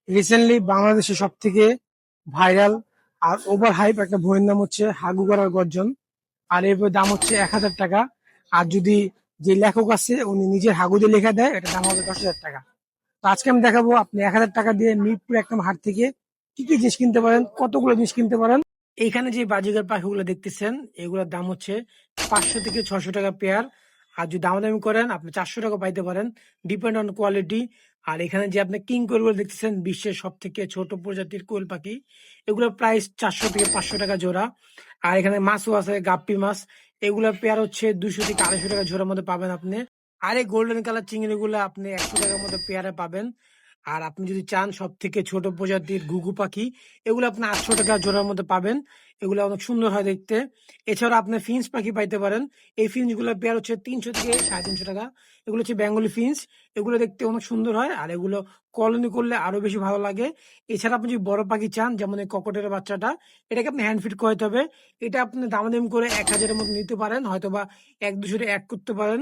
Recently বাংলাদেশে সব থেকে ভাইরাল আর ওভার হাইপ একটা বইয়ের নাম হচ্ছে হাগু করার গর্জন। আর এর বইয়ের দাম হচ্ছে 1,000 টাকা। আর যদি যে লেখক আছে উনি নিজের হাগু দিয়ে লেখা দেয়, এটা দাম হবে 10,000 টাকা। তো আজকে আমি দেখাবো আপনি 1,000 টাকা দিয়ে মিরপুর একদম হাট থেকে কি কি জিনিস কিনতে পারেন, কতগুলো জিনিস কিনতে পারেন। এইখানে যে বাজিগার পাখিগুলো দেখতেছেন, এগুলোর দাম হচ্ছে 500 থেকে 600 টাকা পেয়ার। আর যদি দামাদামি করেন আপনি 400 টাকা পাইতে পারেন, ডিপেন্ড অন কোয়ালিটি। আর এখানে যে আপনি কিং কোয়েল দেখতেছেন, বিশ্বের সব থেকে ছোট প্রজাতির কোয়েল পাখি, এগুলোর প্রাইস 400 থেকে 500 টাকা জোড়া। আর এখানে মাছও আছে, গাপ্পি মাছ, এগুলোর পেয়ার হচ্ছে 200 থেকে 250 টাকা জোড়ার মধ্যে পাবেন আপনি। আর এই গোল্ডেন কালার চিংড়ি গুলো আপনি 100 টাকার মধ্যে পেয়ারে পাবেন। আর আপনি যদি চান সব থেকে ছোট প্রজাতির ঘুঘু পাখি, এগুলো আপনি 800 টাকা জোড়ার মধ্যে পাবেন। এগুলো অনেক সুন্দর হয় দেখতে। এছাড়া আপনি ফিন্স পাখি পাইতে পারেন। এই ফিন্স গুলো পেয়ার হচ্ছে 300 থেকে 350 টাকা। এগুলো হচ্ছে বেঙ্গলি ফিন্স। এগুলো দেখতে অনেক সুন্দর হয়, আর এগুলো কলোনি করলে আরো বেশি ভালো লাগে। এছাড়া আপনি যদি বড় পাখি চান, যেমন এই ককটের বাচ্চাটা, এটাকে আপনি হ্যান্ড ফিট করাতে হবে। এটা আপনি দামাদামি করে 1,000-এর মতো নিতে পারেন, হয়তোবা 1-200 অ্যাড করতে পারেন।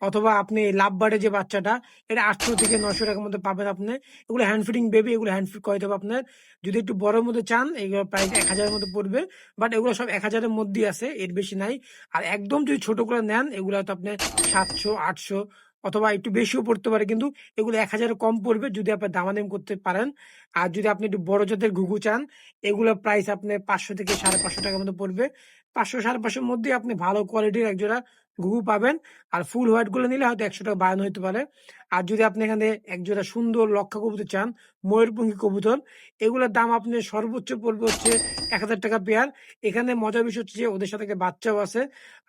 অথবা আপনি লাভ বার্ডের যে বাচ্চাটা, এটা 800 থেকে 900 টাকার মধ্যে পাবেন আপনি। এগুলো হ্যান্ড ফিডিং বেবি, এগুলো হ্যান্ড ফিড করাতে হবে আপনার। যদি একটু বড়র মধ্যে চান, এগুলো প্রাইস 1,000-এর মধ্যে পড়বে। বাট এগুলো সব 1,000-এর মধ্যেই আছে, এর বেশি নাই। আর একদম যদি ছোট করে নেন, এগুলো তো আপনি 700, 800 অথবা একটু বেশিও পড়তে পারে, কিন্তু এগুলো 1,000-এর কম পড়বে যদি আপনি দামাদামি করতে পারেন। আর যদি আপনি একটু বড় জাতের ঘুঘু চান, এগুলো প্রাইস আপনি 500 থেকে 550 টাকার মধ্যে পড়বে। 500-550-এর মধ্যে আপনি ভালো কোয়ালিটির একজোড়া ঘুঘু পাবেন। আর ফুল হোয়াইট গুলো নিলে হয়তো 100 টাকা বাড়ানো হতে পারে। আর যদি আপনি এখানে একজোড়া সুন্দর লক্ষা কবুতর চান, ময়ূরপঙ্খী কবুতর, এগুলোর দাম আপনি সর্বোচ্চ পড়বে হচ্ছে 1,000 টাকা পেয়ার। এখানে মজার বিষয় হচ্ছে যে ওদের সাথে একটা বাচ্চাও আছে।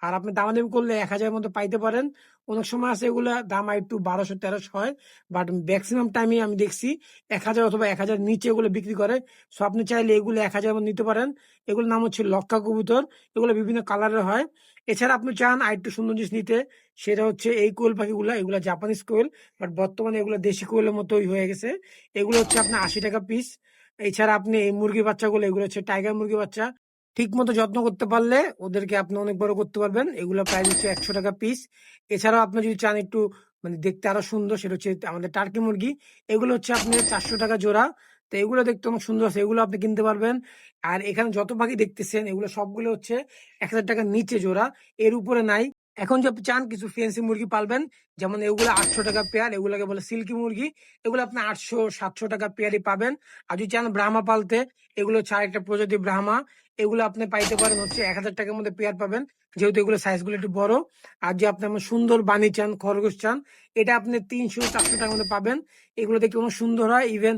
আর আপনি দামাদামি করলে 1,000-এর মধ্যে পাইতে পারেন। অনেক সময় আছে এগুলা দাম একটু 1200-1300 হয়, বাট ম্যাক্সিমাম টাইমে আমি দেখছি 1,000 অথবা 1,000 নিচে এগুলো বিক্রি করে। সো আপনি চাইলে এগুলো 1,000-এর মধ্যে নিতে পারেন। এগুলোর নাম হচ্ছে লক্ষা কবুতর। এগুলো বিভিন্ন কালারের হয়। এছাড়া আপনি চান আর একটু সুন্দর জিনিস নিতে, সেটা হচ্ছে এই কোয়েল পাখিগুলা, এগুলা জাপানিজ কোয়েল, বাট বর্তমানে এগুলো দেশি কোয়েলের মতোই হয়ে গেছে। এগুলো হচ্ছে আপনার 80 টাকা পিস। এছাড়া আপনি এই মুরগি বাচ্চাগুলো, এগুলো হচ্ছে টাইগার মুরগি বাচ্চা। ঠিক মতো যত্ন করতে পারলে ওদেরকে আপনি অনেক বড় করতে পারবেন। এগুলো প্রাইস হচ্ছে 100 টাকা পিস। এছাড়াও আপনি যদি চান একটু মানে দেখতে আরো সুন্দর, সেটা হচ্ছে আমাদের টার্কি মুরগি। এগুলো হচ্ছে আপনি 400 টাকা জোড়া। তো এগুলো দেখতে অনেক সুন্দর আছে, এগুলো আপনি কিনতে পারবেন। আর এখানে যত পাখি দেখতেছেন, এগুলো সবগুলো হচ্ছে 1,000 টাকার নিচে জোড়া, এর উপরে নাই। এখন যদি আপনি চান কিছু ফেন্সি মুরগি পালবেন, যেমন এগুলো 800 টাকা পেয়ার, এগুলোকে বলে সিল্কি মুরগি। এগুলো আপনি 800-700 টাকা পেয়ারই পাবেন। আর যদি চান ব্রাহ্মা পালতে, এগুলো হচ্ছে আরেকটা প্রজাতি ব্রাহ্মা। এগুলো আপনি পাইতে পারেন হচ্ছে 1,000 টাকার মধ্যে পেয়ার পাবেন, যেহেতু এগুলো সাইজ গুলো একটু বড়। আর যে আপনি আমার সুন্দর বানি চান, খরগোশ চান, এটা আপনি 300-400 টাকার মধ্যে পাবেন। এগুলো দেখতে অনেক সুন্দর হয়। ইভেন